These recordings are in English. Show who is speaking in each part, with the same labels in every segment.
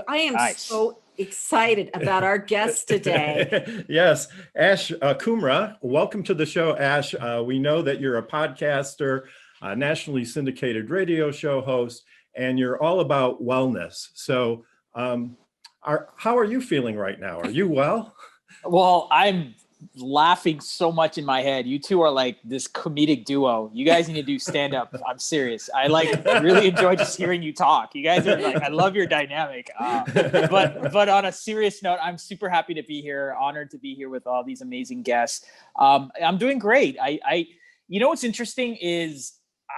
Speaker 1: I am
Speaker 2: Nice.
Speaker 1: so excited about our guest today.
Speaker 3: Yes, Ash Kumra, welcome to the show, Ash. We know that you're a podcaster, a nationally syndicated radio show host, and you're all about wellness. So how are you feeling right now? Are you well?
Speaker 2: Well, I'm laughing so much in my head. You two are like this comedic duo. You guys need to do stand up. I'm serious. I really enjoy just hearing you talk. You guys are like, I love your dynamic. But on a serious note, I'm super happy to be here. Honored to be here with all these amazing guests. I'm doing great. You know, what's interesting is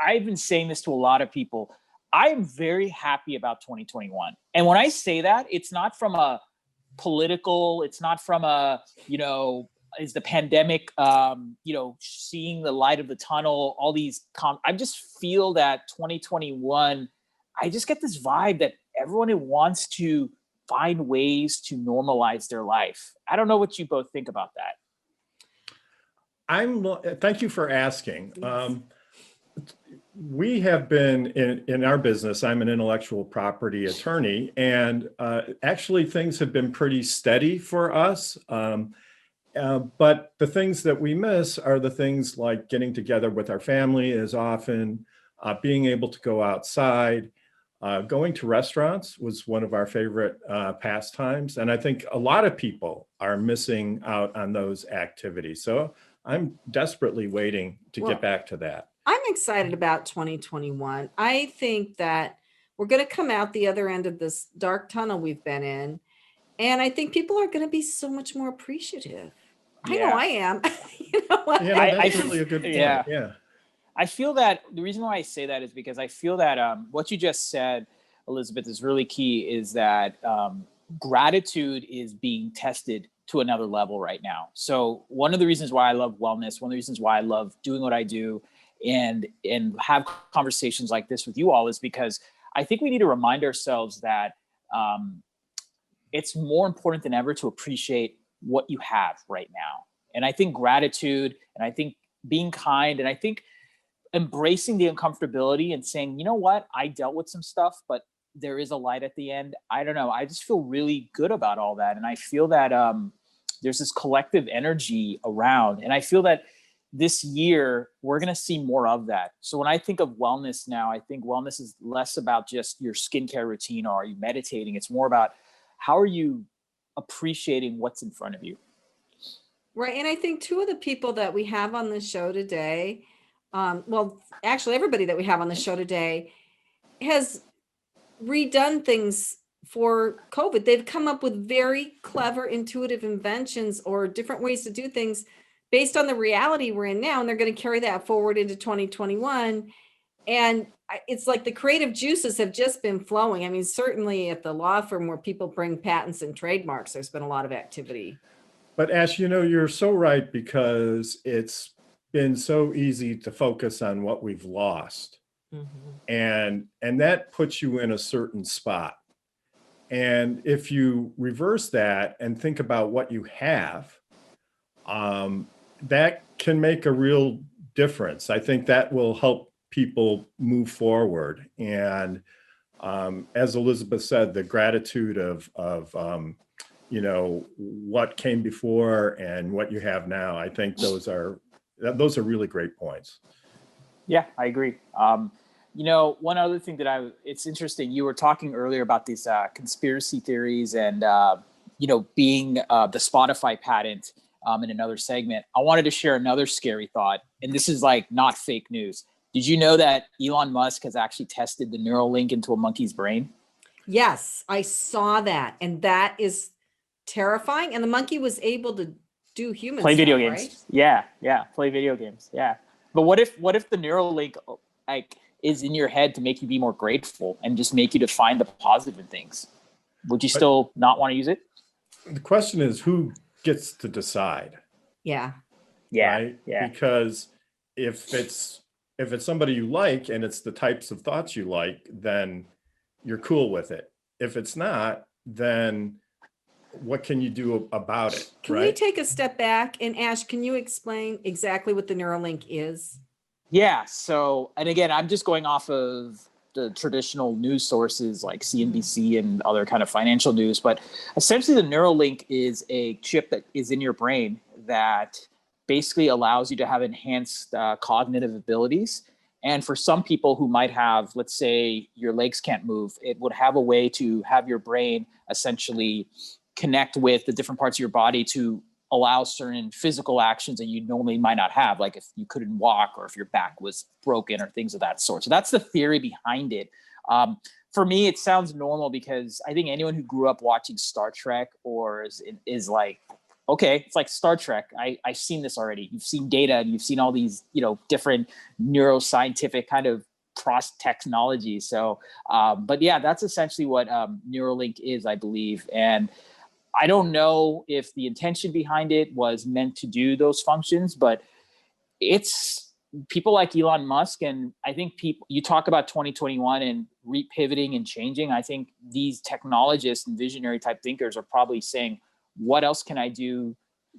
Speaker 2: I've been saying this to a lot of people. I'm very happy about 2021. And when I say that, it's not from a political, it's not from a, is the pandemic, seeing the light of the tunnel, all these, I just feel that 2021, I just get this vibe that everyone wants to find ways to normalize their life. I don't know what you both think about that.
Speaker 3: Thank you for asking.
Speaker 1: Yes.
Speaker 3: We have been in our business, I'm an intellectual property attorney, and actually things have been pretty steady for us. But the things that we miss are the things like getting together with our family as often, being able to go outside, going to restaurants was one of our favorite pastimes. And I think a lot of people are missing out on those activities. So I'm desperately waiting to get back to that.
Speaker 1: I'm excited about 2021. I think that we're going to come out the other end of this dark tunnel we've been in. And I think people are going to be so much more appreciative. I know I am.
Speaker 3: That's really a good point. Yeah.
Speaker 2: I feel that the reason why I say that is because I feel that what you just said, Elizabeth, is really key, is that gratitude is being tested to another level right now. So one of the reasons why I love wellness, one of the reasons why I love doing what I do and have conversations like this with you all is because I think we need to remind ourselves that it's more important than ever to appreciate what you have right now. And I think gratitude, and I think being kind, and I think embracing the uncomfortability and saying, you know what, I dealt with some stuff, but there is a light at the end. I don't know. I just feel really good about all that. And I feel that there's this collective energy around. And I feel that this year, we're going to see more of that. So when I think of wellness now, I think wellness is less about just your skincare routine or are you meditating? It's more about how are you appreciating what's in front of you.
Speaker 1: Right. And I think two of the people that we have on the show today, actually everybody that we have on the show today has redone things for COVID. They've come up with very clever, intuitive inventions or different ways to do things based on the reality we're in now. And they're going to carry that forward into 2021. And it's like the creative juices have just been flowing. I mean, certainly at the law firm where people bring patents and trademarks, there's been a lot of activity.
Speaker 3: But Ash, you're so right, because it's been so easy to focus on what we've lost. Mm-hmm. And that puts you in a certain spot. And if you reverse that and think about what you have, that can make a real difference. I think that will help people move forward. And as Elizabeth said, the gratitude of what came before and what you have now, I think those are really great points.
Speaker 2: Yeah, I agree. One other thing that it's interesting, you were talking earlier about these conspiracy theories and, being the Spotify patent in another segment. I wanted to share another scary thought, and this is like not fake news. Did you know that Elon Musk has actually tested the Neuralink into a monkey's brain? Yes,
Speaker 1: I saw that. And that is terrifying. And the monkey was able to do human
Speaker 2: play video
Speaker 1: stuff,
Speaker 2: games.
Speaker 1: Right?
Speaker 2: Yeah. Play video games. Yeah. But what if the Neuralink is in your head to make you be more grateful and just make you to find the positive in things? Would you still not want to use it?
Speaker 3: The question is, who gets to decide?
Speaker 1: Yeah.
Speaker 3: Right? Yeah. Because if it's somebody you like and it's the types of thoughts you like, then you're cool with it. If it's not, then what can you do about it?
Speaker 1: Can we take a step back? And Ash, can you explain exactly what the Neuralink is?
Speaker 2: Yeah. So, and again, I'm just going off of the traditional news sources like CNBC and other kind of financial news. But essentially, the Neuralink is a chip that is in your brain that basically allows you to have enhanced cognitive abilities. And for some people who might have, let's say, your legs can't move, it would have a way to have your brain essentially connect with the different parts of your body to allow certain physical actions that you normally might not have, like if you couldn't walk or if your back was broken or things of that sort. So that's the theory behind it. For me, it sounds normal because I think anyone who grew up watching Star Trek or is like, okay, it's like Star Trek. I've seen this already. You've seen data and you've seen all these, different neuroscientific kind of cross technology. So, but yeah, that's essentially what Neuralink is, I believe. And I don't know if the intention behind it was meant to do those functions, but it's people like Elon Musk. And I think you talk about 2021 and repivoting and changing. I think these technologists and visionary type thinkers are probably saying, what else can I do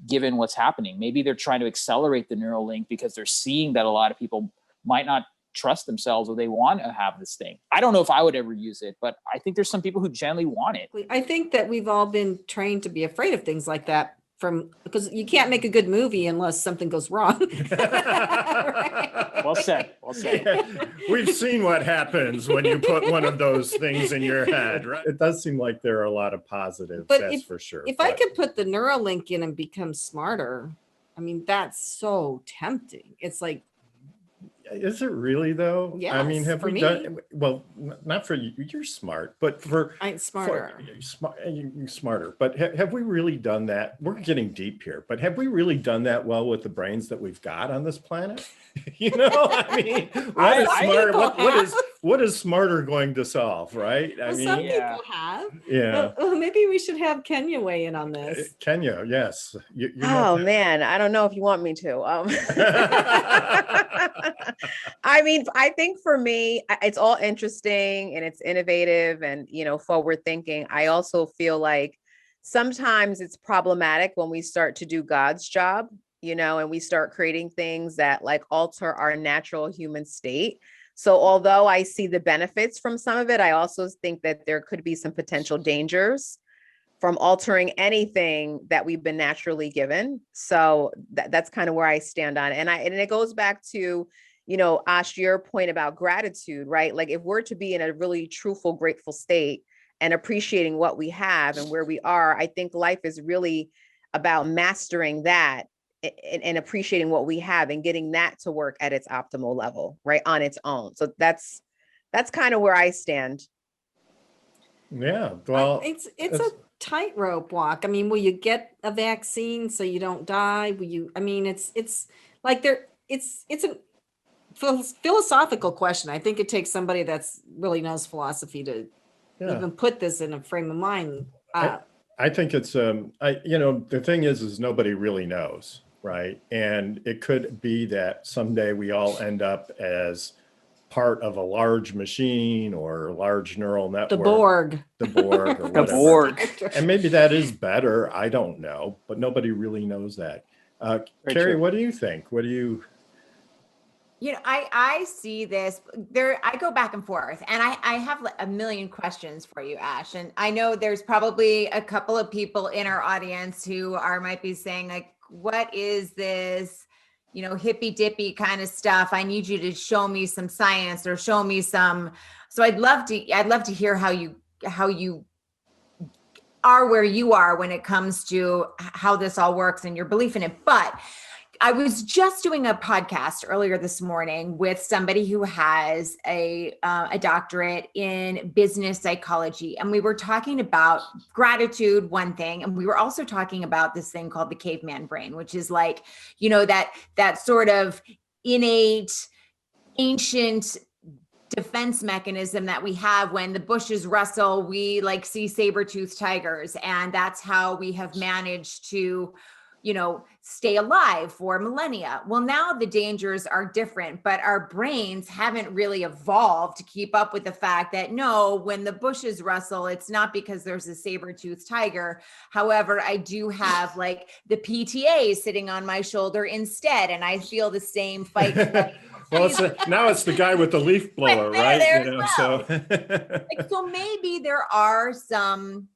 Speaker 2: given what's happening? Maybe they're trying to accelerate the Neuralink because they're seeing that a lot of people might not trust themselves or they want to have this thing. I don't know if I would ever use it, but I think there's some people who generally want it.
Speaker 1: I think that we've all been trained to be afraid of things like that because you can't make a good movie unless something goes wrong.
Speaker 2: Right? Well said.
Speaker 3: Yeah. We've seen what happens when you put one of those things in your head, right? It does seem like there are a lot of positives, that's for sure.
Speaker 1: If I could put the Neuralink in and become smarter, I mean, that's so tempting. It's like,
Speaker 3: is it really though?
Speaker 1: Yes,
Speaker 3: I mean, have
Speaker 1: for
Speaker 3: we
Speaker 1: me.
Speaker 3: done, well, not for you, you're smart, but
Speaker 1: I'm smarter.
Speaker 3: You're smarter, but have we really done that? We're getting deep here, but have we really done that well with the brains that we've got on this planet? I mean, what is smarter going to solve, right?
Speaker 1: Some people have.
Speaker 3: Yeah.
Speaker 1: Well, maybe we should have Kenya weigh in on this.
Speaker 3: Kenya, yes.
Speaker 4: Man, I don't know if you want me to. I mean, I think for me, it's all interesting and it's innovative and, forward thinking. I also feel like sometimes it's problematic when we start to do God's job, and we start creating things that like alter our natural human state. So although I see the benefits from some of it, I also think that there could be some potential dangers from altering anything that we've been naturally given. So that's kind of where I stand on it. And it goes back to, Ash, your point about gratitude, right? Like if we're to be in a really truthful, grateful state and appreciating what we have and where we are, I think life is really about mastering that and appreciating what we have and getting that to work at its optimal level, right, on its own. So that's kind of where I stand.
Speaker 3: Yeah, well,
Speaker 1: it's a tightrope walk. I mean, will you get a vaccine so you don't die? Will you? I mean, it's like it's a philosophical question. I think it takes somebody that's really knows philosophy to even put this in a frame of mind.
Speaker 3: I think it's the thing is nobody really knows, right? And it could be that someday we all end up as part of a large machine or a large neural network.
Speaker 1: The Borg
Speaker 3: or whatever.
Speaker 2: The Borg.
Speaker 3: And maybe that is better. I don't know, but nobody really knows that. Carrie, what do you think? What do you?
Speaker 5: I see this there. I go back and forth and I have a million questions for you, Ash. And I know there's probably a couple of people in our audience who might be saying like, what is this, hippy dippy kind of stuff? I need you to show me some science or show me some. So I'd love to hear how you are where you are when it comes to how this all works and your belief in it. But I was just doing a podcast earlier this morning with somebody who has a doctorate in business psychology. And we were talking about gratitude, one thing. And we were also talking about this thing called the caveman brain, which is like, that sort of innate, ancient defense mechanism that we have when the bushes rustle, we like see saber-toothed tigers. And that's how we have managed to stay alive for millennia. Well, now the dangers are different, but our brains haven't really evolved to keep up with the fact that no, when the bushes rustle, it's not because there's a saber-toothed tiger. However, I do have like the PTA sitting on my shoulder instead, and I feel the same fight
Speaker 3: Well, now it's the guy with the leaf blower, right?
Speaker 5: there
Speaker 3: You know,
Speaker 5: as
Speaker 3: so.
Speaker 5: Like, so maybe there are some,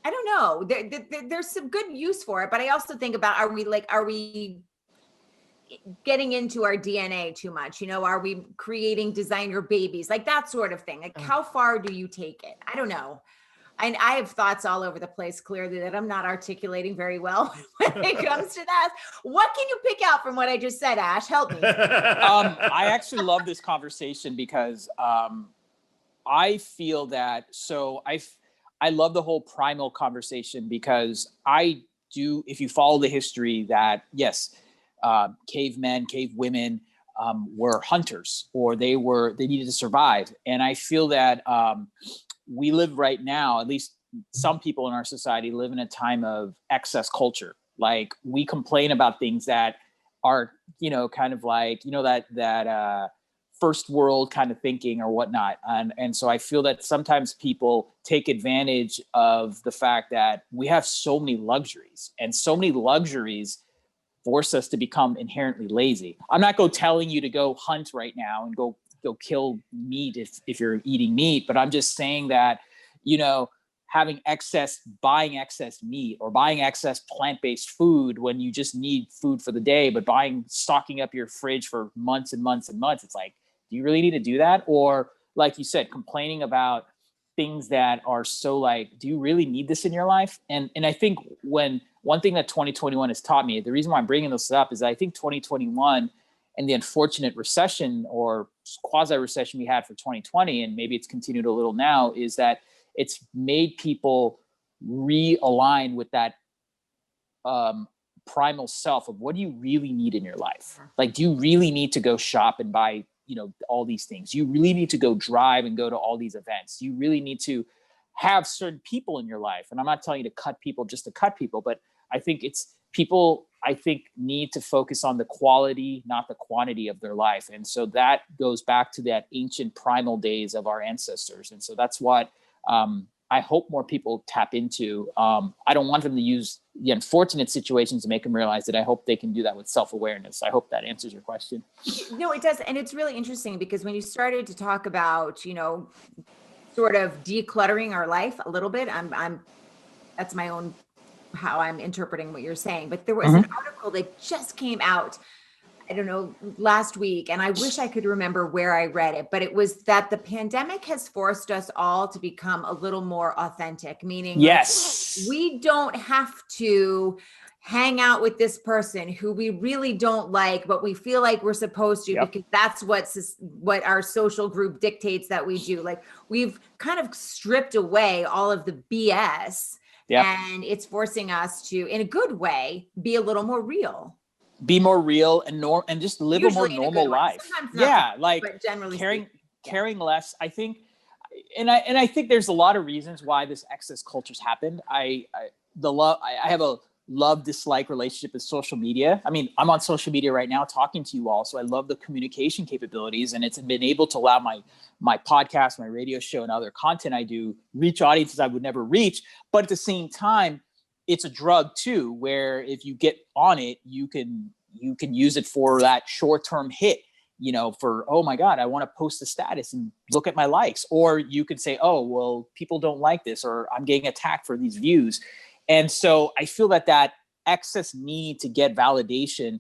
Speaker 5: I don't know, there's some good use for it, but I also think about, are we getting into our DNA too much? You know, are we creating designer babies, like that sort of thing? Like, how far do you take it? I don't know. And I have thoughts all over the place, clearly, that I'm not articulating very well when it comes to that. What can you pick out from what I just said, Ash? Help me.
Speaker 2: I actually love this conversation because I feel that, I love the whole primal conversation because I do, if you follow the history, that yes, cavemen, cave women were hunters, or they needed to survive. And I feel that we live right now, at least some people in our society live in a time of excess culture. Like, we complain about things that are, kind of like, that first world kind of thinking or whatnot. And so I feel that sometimes people take advantage of the fact that we have so many luxuries, and so many luxuries force us to become inherently lazy. I'm not telling you to go hunt right now and go kill meat if you're eating meat, but I'm just saying that, buying excess meat or buying excess plant-based food when you just need food for the day, but stocking up your fridge for months and months and months, it's like, do you really need to do that? Or like you said, complaining about things that are so like, do you really need this in your life? And I think one thing that 2021 has taught me, the reason why I'm bringing this up is I think 2021 and the unfortunate recession or quasi-recession we had for 2020, and maybe it's continued a little now, is that it's made people realign with that primal self of, what do you really need in your life? Like, do you really need to go shop and buy, all these things? You really need to go drive and go to all these events? You really need to have certain people in your life? And I'm not telling you to cut people just to cut people, but I think people need to focus on the quality, not the quantity of their life. And so that goes back to that ancient primal days of our ancestors. And so that's what I hope more people tap into. I don't want them to use the unfortunate situations to make them realize that. I hope they can do that with self-awareness. I hope that answers your question.
Speaker 5: No, it does. And it's really interesting because when you started to talk about, sort of decluttering our life a little bit, that's my own, how I'm interpreting what you're saying. But there was an article that just came out, I don't know, last week, and I wish I could remember where I read it, but it was that the pandemic has forced us all to become a little more authentic, meaning
Speaker 2: yes,
Speaker 5: like, we don't have to hang out with this person who we really don't like, but we feel like we're supposed to, because that's what our social group dictates that we do. Like, we've kind of stripped away all of the BS, and it's forcing us to, in a good way, be a little more real.
Speaker 2: Be more real and just live a more normal life. Like
Speaker 5: but generally
Speaker 2: caring less. I think, and I think there's a lot of reasons why this excess culture's happened. I have a love-dislike relationship with social media. I mean, I'm on social media right now talking to you all, so I love the communication capabilities, and it's been able to allow my podcast, my radio show, and other content I do reach audiences I would never reach. But at the same time, it's a drug too, where if you get on it, you can use it for that short-term hit, for, oh my God, I want to post a status and look at my likes. Or you could say, oh, well, people don't like this, or I'm getting attacked for these views. And so I feel that excess need to get validation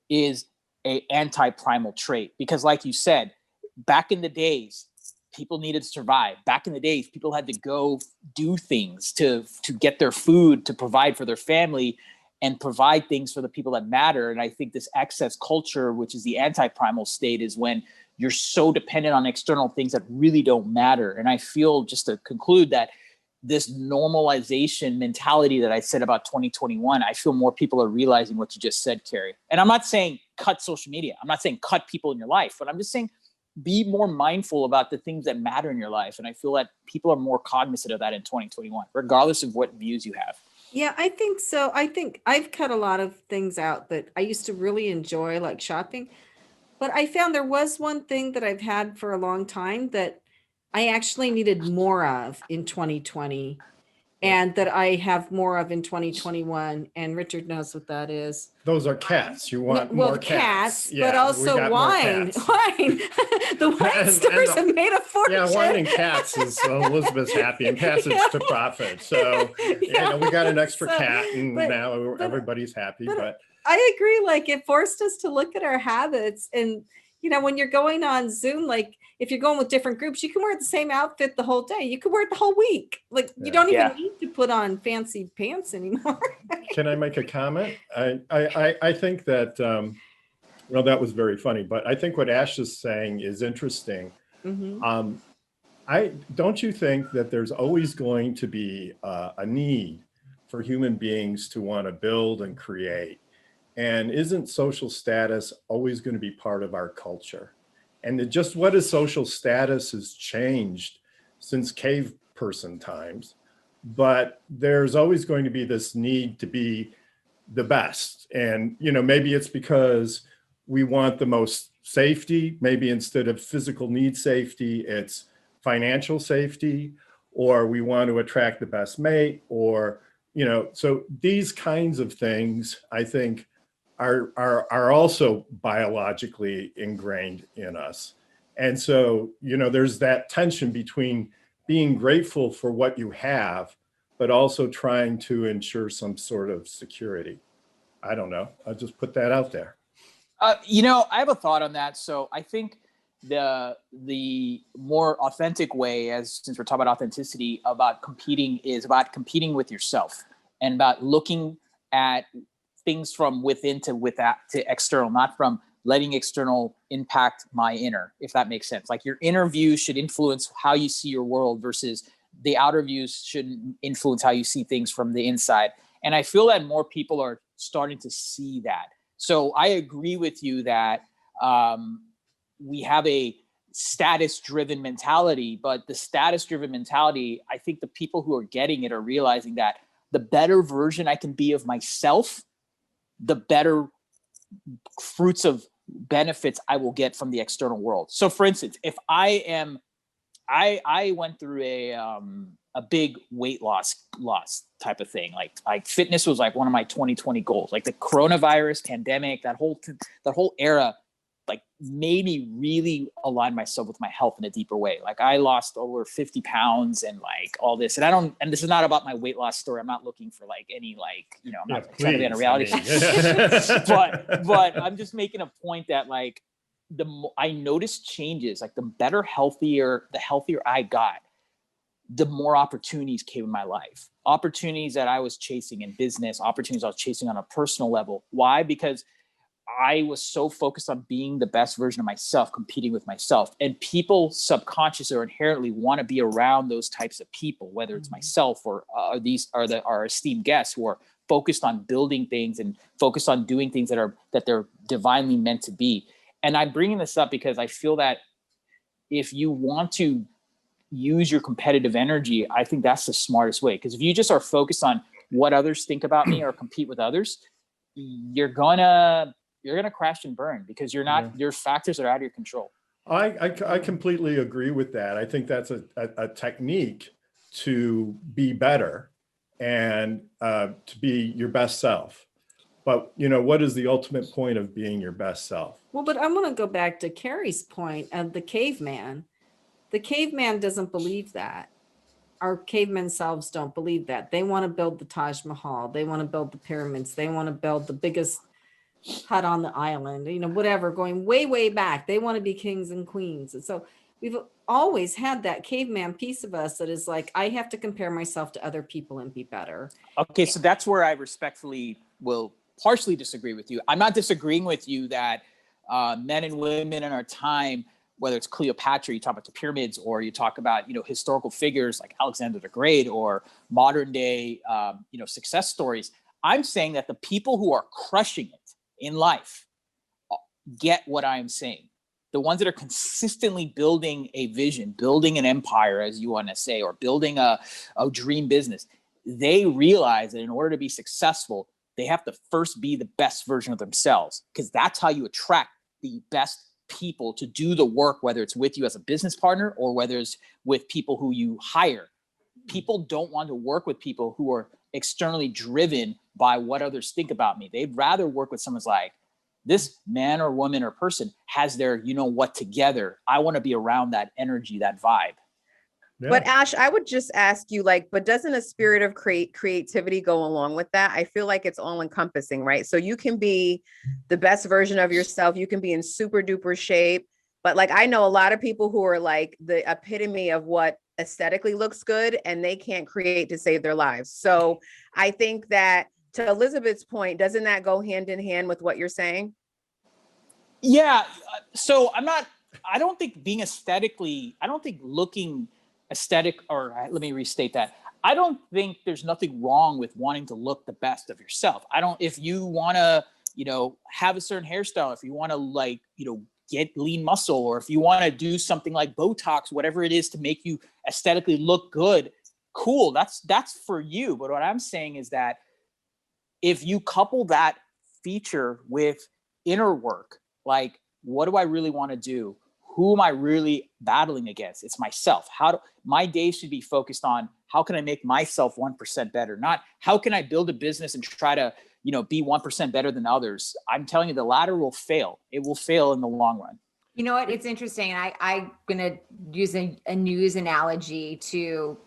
Speaker 2: is a anti-primal trait, because like you said, back in the days, people needed to survive. Back in the days, people had to go do things to get their food, to provide for their family, and provide things for the people that matter. And I think this excess culture, which is the anti-primal state, is when you're so dependent on external things that really don't matter. And I feel, just to conclude, that this normalization mentality that I said about 2021, I feel more people are realizing what you just said, Carrie. And I'm not saying cut social media. I'm not saying cut people in your life, but I'm just saying be more mindful about the things that matter in your life. And I feel that people are more cognizant of that in 2021, regardless of what views you have.
Speaker 1: Yeah, I think so. I think I've cut a lot of things out that I used to really enjoy, like shopping. But I found there was one thing that I've had for a long time that I actually needed more of in 2020. and that I have more of in 2021. And Richard knows what that is.
Speaker 3: Those are cats. You want
Speaker 1: Well,
Speaker 3: more cats.
Speaker 1: but
Speaker 3: Yeah, we
Speaker 1: also
Speaker 3: got more
Speaker 1: wine.
Speaker 3: cats.
Speaker 1: Wine. The wine
Speaker 3: And
Speaker 1: stores have made a fortune.
Speaker 3: Yeah, wine and cats is Elizabeth's happy and passage to profit. So, we got an extra cat and now everybody's happy. But
Speaker 1: I agree. Like, it forced us to look at our habits. And, when you're going on Zoom, like if you're going with different groups, you can wear the same outfit the whole day. You could wear it the whole week. Like, you don't even need to put on fancy pants anymore.
Speaker 3: Can I make a comment? I think that, well, that was very funny, but I think what Ash is saying is interesting.
Speaker 1: Mm-hmm.
Speaker 3: Don't you think that there's always going to be a need for human beings to want to build and create? And isn't social status always going to be part of our culture? And just what is social status has changed since cave person times, but there's always going to be this need to be the best. And, maybe it's because we want the most safety. Maybe instead of physical need safety, it's financial safety, or we want to attract the best mate, or, so these kinds of things, I think, are also biologically ingrained in us. And so, there's that tension between being grateful for what you have, but also trying to ensure some sort of security. I don't know. I'll just put that out there.
Speaker 2: I have a thought on that. So I think the more authentic way, since we're talking about authenticity, about competing is about competing with yourself and about looking at things from within to external, not from letting external impact my inner, if that makes sense. Like your inner view should influence how you see your world versus the outer views shouldn't influence how you see things from the inside. And I feel that more people are starting to see that. So I agree with you that we have a status-driven mentality, but the status-driven mentality, I think the people who are getting it are realizing that the better version I can be of myself, the better fruits of benefits I will get from the external world. So for instance, if I went through a big weight loss type of thing. Like fitness was like one of my 2020 goals. Like the coronavirus pandemic, that whole era, like made me really align myself with my health in a deeper way. Like I lost over 50 pounds and like all this. And this is not about my weight loss story. I'm not looking for like any I'm not trying to be on a reality show. but I'm just making a point that like I noticed changes, like the healthier I got, the more opportunities came in my life. Opportunities that I was chasing in business, opportunities I was chasing on a personal level. Why? Because I was so focused on being the best version of myself, competing with myself. And people subconsciously or inherently want to be around those types of people, whether it's myself or our esteemed guests who are focused on building things and focused on doing things that they're divinely meant to be. And I'm bringing this up because I feel that if you want to use your competitive energy, I think that's the smartest way. Because if you just are focused on what others think about me or compete with others, you're gonna crash and burn because your factors are out of your control.
Speaker 3: I completely agree with that. I think that's a technique to be better and to be your best self. But what is the ultimate point of being your best self?
Speaker 1: Well, but I'm going to go back to Carrie's point of the caveman. The caveman doesn't believe that. Our caveman selves don't believe that. They want to build the Taj Mahal. They want to build the pyramids. They want to build the biggest hut on the island, whatever, going way, way back. They want to be kings and queens. And so we've always had that caveman piece of us that is like, I have to compare myself to other people and be better.
Speaker 2: Okay, so that's where I respectfully will partially disagree with you. I'm not disagreeing with you that men and women in our time, whether it's Cleopatra, you talk about the pyramids, or you talk about, historical figures like Alexander the Great or modern day, success stories. I'm saying that the people who are crushing it in life get what I'm saying. The ones that are consistently building a vision, building an empire, as you want to say, or building a dream business, they realize that in order to be successful, they have to first be the best version of themselves, because that's how you attract the best people to do the work, whether it's with you as a business partner or whether it's with people who you hire. people don't want to work with people who are externally driven by what others think about me. They'd rather work with someone who's like, this man or woman or person has their, you know what, together. I want to be around that energy, that vibe.
Speaker 3: Yeah.
Speaker 4: But Ash, I would just ask you, like, but doesn't a spirit of creativity go along with that? I feel like it's all encompassing, right? So you can be the best version of yourself. You can be in super duper shape. But like, I know a lot of people who are like the epitome of what aesthetically looks good, and they can't create to save their lives. So I think that, to Elizabeth's point, doesn't that go hand in hand with what you're saying?
Speaker 2: Yeah. So I don't think looking aesthetic, or let me restate that. I don't think there's nothing wrong with wanting to look the best of yourself. If you want to, have a certain hairstyle, if you want to get lean muscle, or if you want to do something like Botox, whatever it is to make you aesthetically look good, cool. That's for you. But what I'm saying is that if you couple that feature with inner work, like, what do I really want to do? Who am I really battling against? It's myself. My days should be focused on how can I make myself 1% better? Not how can I build a business and try to, be 1% better than others. I'm telling you, the latter will fail. It will fail in the long run.
Speaker 5: You know what? It's interesting. I'm going to use a news analogy to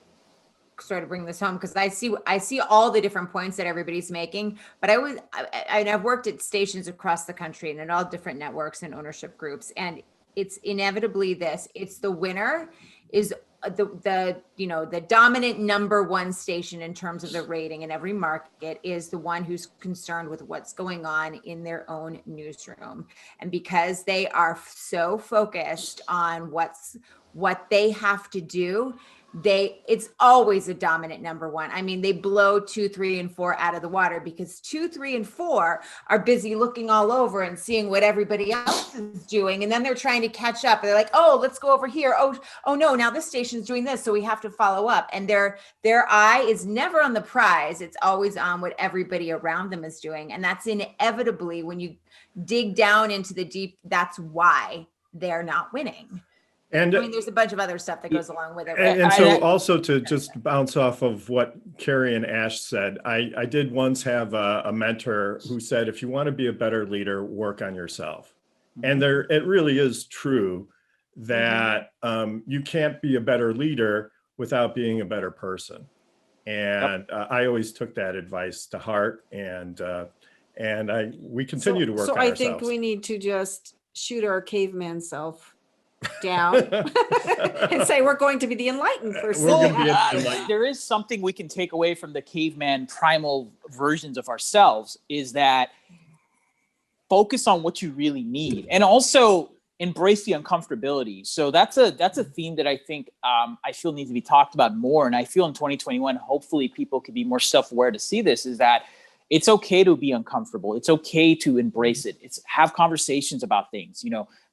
Speaker 5: sort of bring this home, because I see all the different points that everybody's making, but I've worked at stations across the country and in all different networks and ownership groups, and it's inevitably this. It's the winner is the dominant number one station in terms of the rating in every market is the one who's concerned with what's going on in their own newsroom. And because they are so focused on what they have to do, it's always a dominant number one. I mean, they blow 2, 3, and 4 out of the water, because 2, 3, and 4 are busy looking all over and seeing what everybody else is doing. And then they're trying to catch up. They're like, oh, let's go over here. Oh no, now this station's doing this, so we have to follow up. And their eye is never on the prize. It's always on what everybody around them is doing. And that's inevitably, when you dig down into the deep, that's why they're not winning.
Speaker 3: And
Speaker 5: I mean, there's a bunch of other stuff that goes along with it.
Speaker 3: and so also, to just bounce off of what Carrie and Ash said, I did once have a mentor who said, if you want to be a better leader, work on yourself. And it really is true that you can't be a better leader without being a better person. And I always took that advice to heart, and we continue to work on ourselves.
Speaker 1: So I think we need to just shoot our caveman self down and say we're going to be the enlightened person.
Speaker 2: There is something we can take away from the caveman primal versions of ourselves, is that focus on what you really need, and also embrace the uncomfortability. So that's a theme that I think I feel needs to be talked about more. And I feel in 2021, hopefully people could be more self-aware to see this, is that it's okay to be uncomfortable. It's okay to embrace it. It's have conversations about things,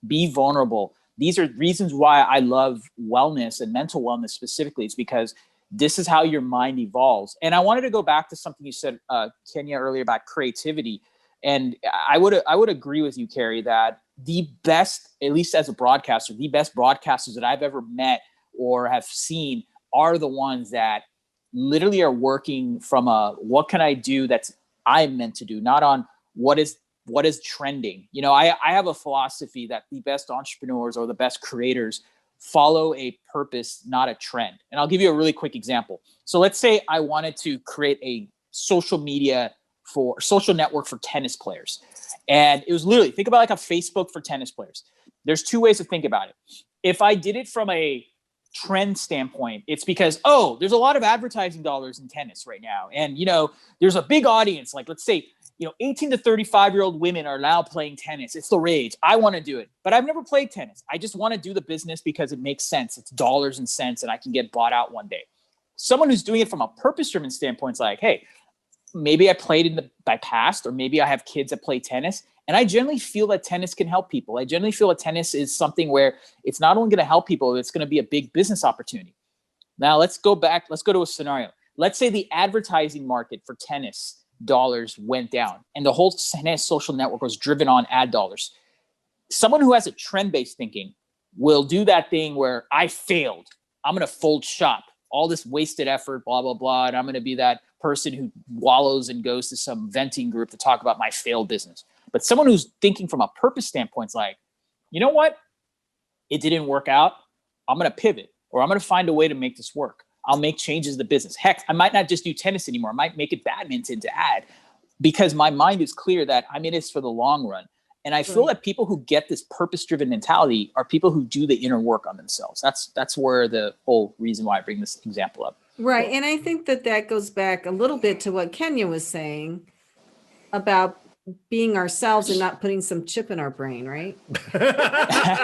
Speaker 2: be vulnerable. These are reasons why I love wellness and mental wellness specifically. It's because this is how your mind evolves. And I wanted to go back to something you said, Kenya, earlier about creativity. And I would agree with you, Carrie, that the best, at least as a broadcaster, the best broadcasters that I've ever met or have seen are the ones that literally are working from what can I do that's I'm meant to do, not on what is trending. I have a philosophy that the best entrepreneurs or the best creators follow a purpose, not a trend. And I'll give you a really quick example. So let's say I wanted to create a social network for tennis players. And it was literally, think about like a Facebook for tennis players. There's two ways to think about it. If I did it from a trend standpoint, it's because, there's a lot of advertising dollars in tennis right now. And, there's a big audience, like let's say, 18 to 35-year-old women are now playing tennis. It's the rage. I want to do it, but I've never played tennis. I just want to do the business because it makes sense. It's dollars and cents, and I can get bought out one day. Someone who's doing it from a purpose-driven standpoint is like, hey, maybe I played in my past, or maybe I have kids that play tennis. And I generally feel that tennis can help people. I generally feel that tennis is something where it's not only going to help people, it's going to be a big business opportunity. Now let's go back. Let's go to a scenario. Let's say the advertising market for tennis dollars went down and the whole tennis social network was driven on ad dollars. Someone who has a trend-based thinking will do that thing where I failed. I'm going to fold shop. all this wasted effort, blah, blah, blah. And I'm going to be that person who wallows and goes to some venting group to talk about my failed business. But someone who's thinking from a purpose standpoint is like, you know what? It didn't work out. I'm going to pivot, or I'm going to find a way to make this work. I'll make changes to the business. Heck, I might not just do tennis anymore. I might make it badminton to add, because my mind is clear that I'm in this for the long run. And I feel that people who get this purpose-driven mentality are people who do the inner work on themselves. That's where the whole reason why I bring this example up.
Speaker 1: Right. And I think that goes back a little bit to what Kenya was saying about being ourselves and not putting some chip in our brain, right?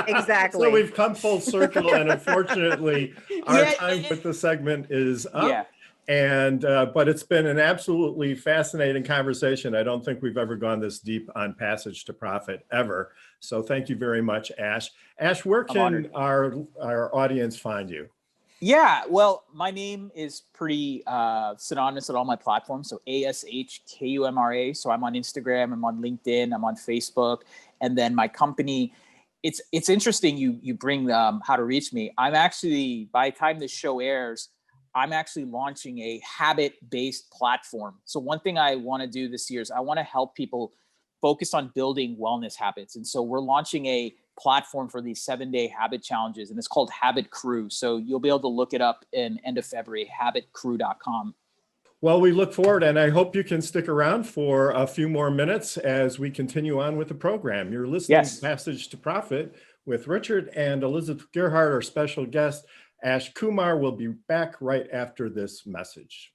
Speaker 4: Exactly.
Speaker 3: So we've come full circle, and unfortunately, our time with the segment is up.
Speaker 2: Yeah.
Speaker 3: And but it's been an absolutely fascinating conversation. I don't think we've ever gone this deep on Passage to Profit ever. So thank you very much, Ash. Ash, where can our audience find you?
Speaker 2: Yeah, well, my name is pretty synonymous at all my platforms. So ASHKUMRA. So I'm on Instagram, I'm on LinkedIn, I'm on Facebook, and then my company. It's interesting you bring how to reach me. I'm actually, by the time this show airs, I'm actually launching a habit-based platform. So one thing I want to do this year is I want to help people focus on building wellness habits. And so we're launching a platform for these 7-day habit challenges, and it's called Habit Crew. So you'll be able to look it up in end of February, habitcrew.com.
Speaker 3: Well, we look forward, and I hope you can stick around for a few more minutes as we continue on with the program. You're listening to Passage to Profit with Richard and Elizabeth Gerhardt, our special guest. Ash Kumar will be back right after this message.